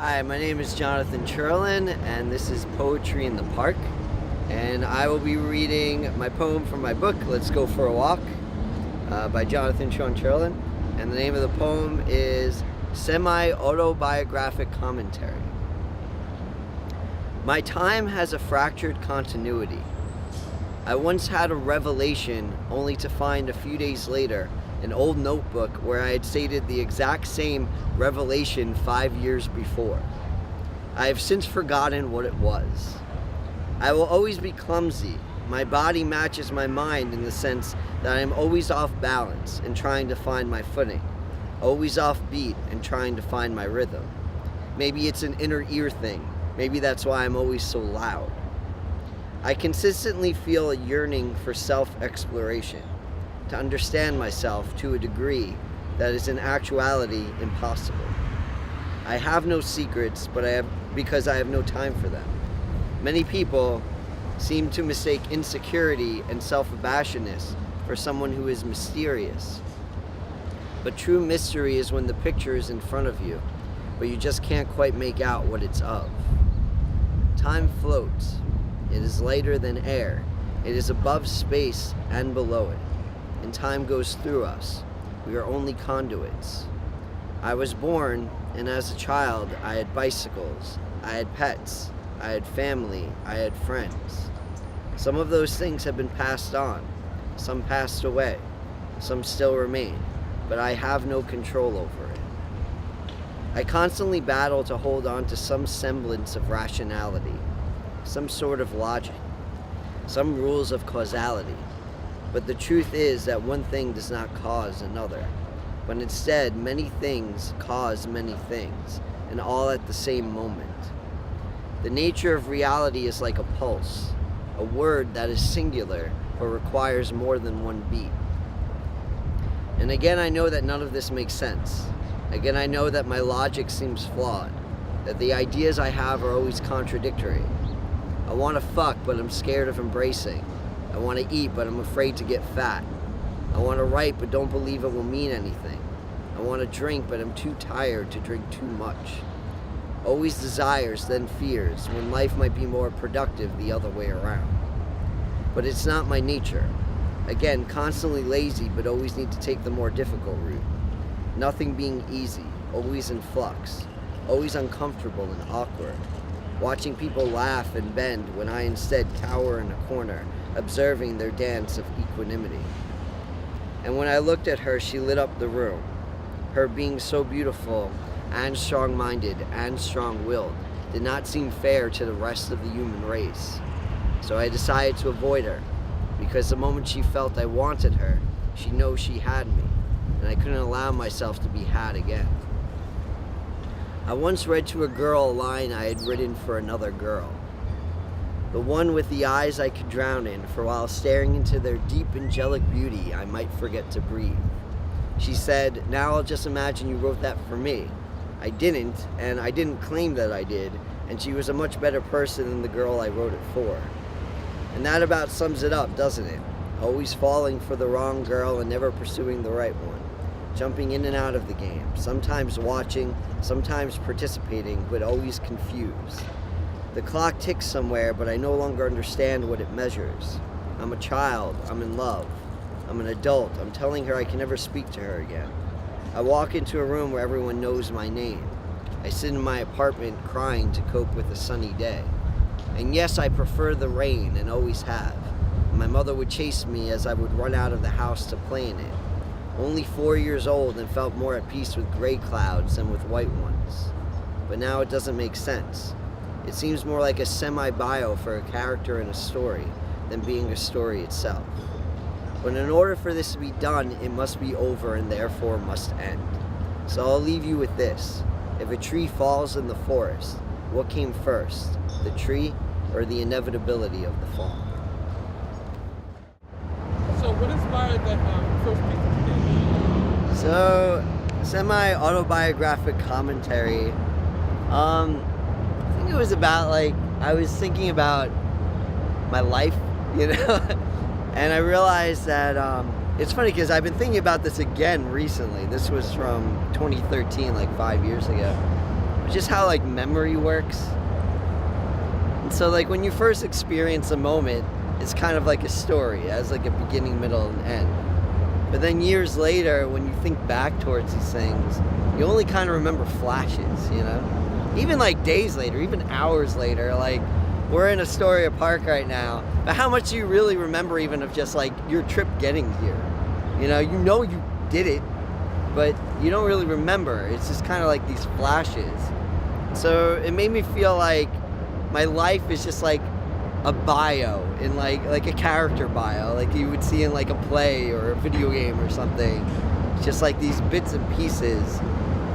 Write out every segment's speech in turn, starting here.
Hi, my name is Jonathan Cherlin, and this is Poetry in the Park. And I will be reading my poem from my book, Let's Go for a Walk, by Jonathan Cherlin. And the name of the poem is Autobiographic Commentary. My time has a fractured continuity. I once had a revelation only to find a few days later an old notebook where I had stated the exact same revelation 5 years before. I have since forgotten what it was. I will always be clumsy. My body matches my mind in the sense that I am always off balance and trying to find my footing, always off beat and trying to find my rhythm. Maybe it's an inner ear thing. Maybe that's why I'm always so loud. I consistently feel a yearning for self-exploration, to understand myself to a degree that is in actuality impossible. I have no secrets, because I have no time for them. Many people seem to mistake insecurity and self-abashedness for someone who is mysterious. But true mystery is when the picture is in front of you, but you just can't quite make out what it's of. Time floats. It is lighter than air. It is above space and below it. And time goes through us. We are only conduits. I was born, and as a child, I had bicycles, I had pets, I had family, I had friends. Some of those things have been passed on. Some passed away. Some still remain. But I have no control over it. I constantly battle to hold on to some semblance of rationality, some sort of logic, some rules of causality. But the truth is that one thing does not cause another, but instead many things cause many things, and all at the same moment. The nature of reality is like a pulse, a word that is singular but requires more than one beat. And again, I know that none of this makes sense. Again, I know that my logic seems flawed, that the ideas I have are always contradictory. I want to fuck, but I'm scared of embracing. I want to eat, but I'm afraid to get fat. I want to write, but don't believe it will mean anything. I want to drink, but I'm too tired to drink too much. Always desires, then fears, when life might be more productive the other way around. But it's not my nature. Again, constantly lazy, but always need to take the more difficult route. Nothing being easy, always in flux, always uncomfortable and awkward. Watching people laugh and bend when I instead cower in a corner, observing their dance of equanimity. And when I looked at her, she lit up the room. Her being so beautiful and strong-minded and strong-willed did not seem fair to the rest of the human race. So I decided to avoid her, because the moment she felt I wanted her, she knows she had me, and I couldn't allow myself to be had again. I once read to a girl a line I had written for another girl. The one with the eyes I could drown in, for while staring into their deep angelic beauty, I might forget to breathe. She said, "Now I'll just imagine you wrote that for me." I didn't, and I didn't claim that I did, and she was a much better person than the girl I wrote it for. And that about sums it up, doesn't it? Always falling for the wrong girl and never pursuing the right one. Jumping in and out of the game, sometimes watching, sometimes participating, but always confused. The clock ticks somewhere, but I no longer understand what it measures. I'm a child, I'm in love. I'm an adult, I'm telling her I can never speak to her again. I walk into a room where everyone knows my name. I sit in my apartment crying to cope with a sunny day. And yes, I prefer the rain and always have. My mother would chase me as I would run out of the house to play in it. Only 4 years old and felt more at peace with gray clouds than with white ones. But now it doesn't make sense. It seems more like a semi-bio for a character in a story than being a story itself. But in order for this to be done, it must be over and therefore must end. So I'll leave you with this. If a tree falls in the forest, what came first, the tree or the inevitability of the fall? So what inspired that first piece of the game? So, semi-autobiographic commentary. I think it was about, I was thinking about my life, and I realized that it's funny because I've been thinking about this again recently. This was from 2013, 5 years ago. just how like memory works. And so like when you first experience a moment, it's kind of like a story. It has like a beginning, middle, and end. But then years later, when you think back towards these things, you only kind of remember flashes, you know? Even like days later, even hours later, like we're in Astoria Park right now, but how much do you really remember even of just like your trip getting here? You know you did it, but you don't really remember. It's just kind of like these flashes. So it made me feel like my life is just like a bio in like a character bio, like you would see in like a play or a video game or something. It's just like these bits and pieces,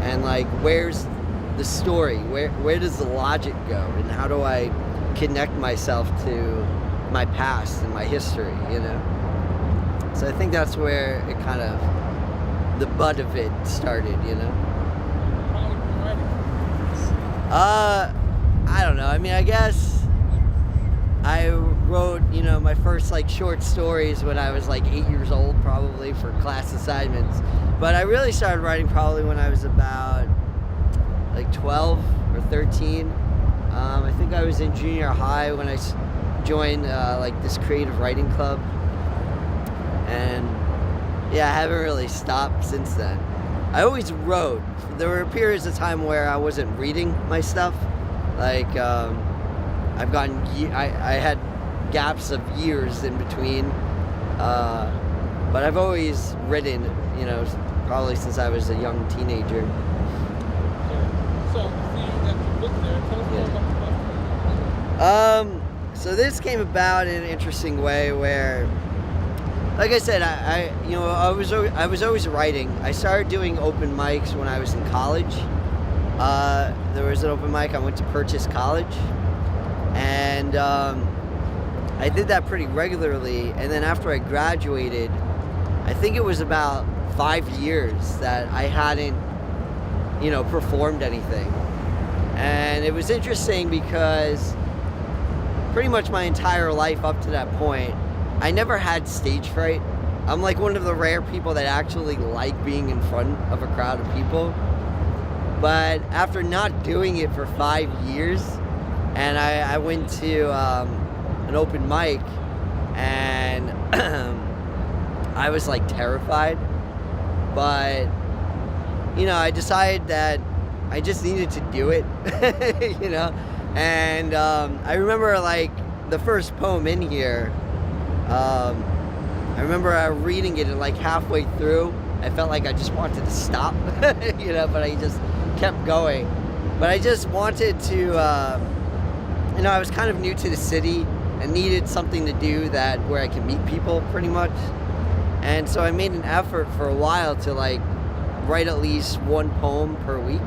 and like where's the story? Where does the logic go? And how do I connect myself to my past and my history, you know? So I think that's where it kind of, the butt of it started, you know? I don't know. I mean, I guess I wrote, you know, my first like short stories when I was like 8 years old, probably, for class assignments. But I really started writing probably when I was about like 12 or 13. I think I was in junior high when I joined like this creative writing club. And yeah, I haven't really stopped since then. I always wrote. There were periods of time where I wasn't reading my stuff. Like, I had gaps of years in between. But I've always written, you know, probably since I was a young teenager. So, seeing that you book there, tell us more about the book. So this came about in an interesting way where, like I said, I was always writing. I started doing open mics when I was in college. There was an open mic I went to Purchase College, and I did that pretty regularly. And then after I graduated, I think it was about 5 years that I hadn't, you know, performed anything. And it was interesting because pretty much my entire life up to that point, I never had stage fright. I'm like one of the rare people that actually like being in front of a crowd of people. But after not doing it for 5 years, and I went to an open mic, and I was like terrified. But, you know, I decided that I just needed to do it, you know? And I remember like the first poem in here, I remember reading it and like halfway through, I felt like I just wanted to stop, you know, but I just kept going. But I just wanted to, you know, I was kind of new to the city and needed something to do where I can meet people pretty much. And so I made an effort for a while to like write at least one poem per week.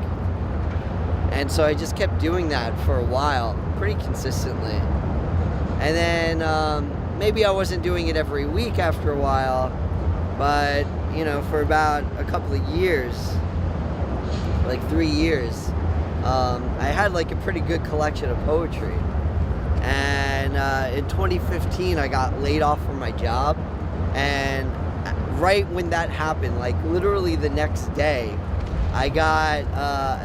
And so I just kept doing that for a while, pretty consistently. And then maybe I wasn't doing it every week after a while, but, you know, for about a couple of years, like 3 years, I had like a pretty good collection of poetry. And in 2015, I got laid off from my job. And right when that happened, like literally the next day, I got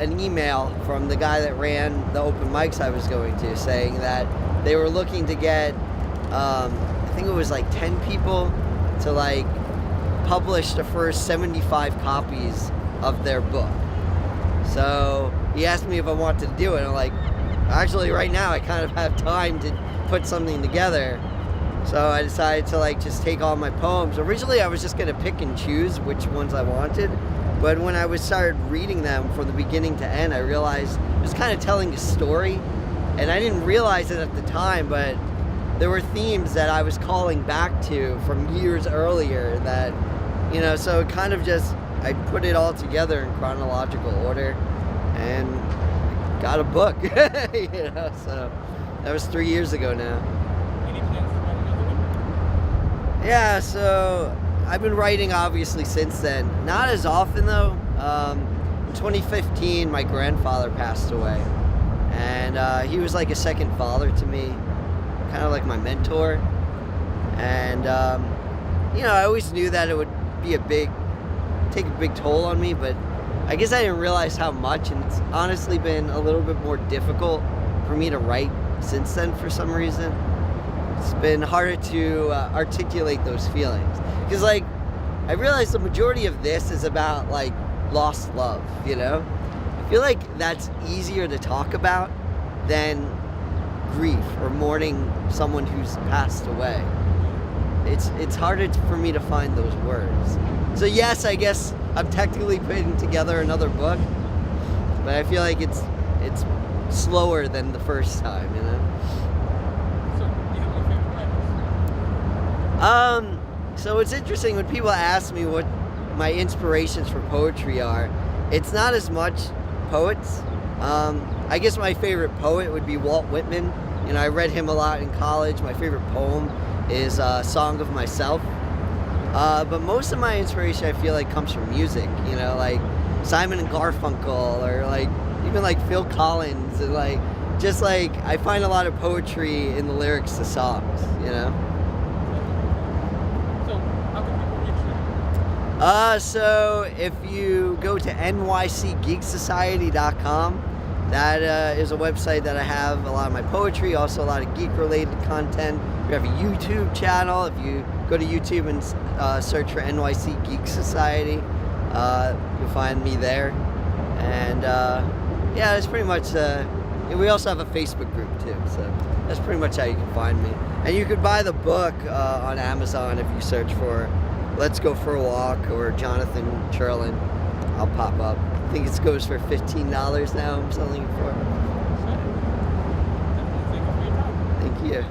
an email from the guy that ran the open mics I was going to, saying that they were looking to get, I think it was like 10 people to like publish the first 75 copies of their book. So he asked me if I wanted to do it. I'm like, actually right now I kind of have time to put something together. So I decided to like just take all my poems. Originally I was just gonna pick and choose which ones I wanted. But when I started reading them from the beginning to end, I realized it was kind of telling a story. And I didn't realize it at the time, but there were themes that I was calling back to from years earlier that, you know, so it kind of just, I put it all together in chronological order and got a book, you know, so that was 3 years ago now. Any plans to write another one? Yeah, so I've been writing obviously since then. Not as often though. In 2015, my grandfather passed away. And he was like a second father to me, kind of like my mentor. And, you know, I always knew that it would be take a big toll on me, but I I guess I didn't realize how much, and it's honestly been a little bit more difficult for me to write since then for some reason. It's been harder to articulate those feelings. Because, like, I realize the majority of this is about, like, lost love, you know? I feel like that's easier to talk about than grief or mourning someone who's passed away. It's harder for me to find those words. So yes, I guess I'm technically putting together another book, but I feel like it's slower than the first time, you know? So, do you have any favorite writers? So it's interesting when people ask me what my inspirations for poetry are, it's not as much poets. I guess my favorite poet would be Walt Whitman. You know, I read him a lot in college. My favorite poem is Song of Myself. But most of my inspiration, I feel like, comes from music, you know, like Simon and Garfunkel, or like even like Phil Collins, and like just like I find a lot of poetry in the lyrics to songs, you know. So, how can people reach you? So if you go to NYCGeekSociety.com, that is a website that I have a lot of my poetry, also a lot of geek-related content. We have a YouTube channel. If you go to YouTube and search for NYC Geek Society, you'll find me there. And yeah, that's pretty much. We also have a Facebook group too, so that's pretty much how you can find me. And you could buy the book on Amazon if you search for "Let's Go for a Walk" or Jonathan Cherlin. I'll pop up. I think it goes for $15 now. I'm selling it for. Thank you for your time. Thank you.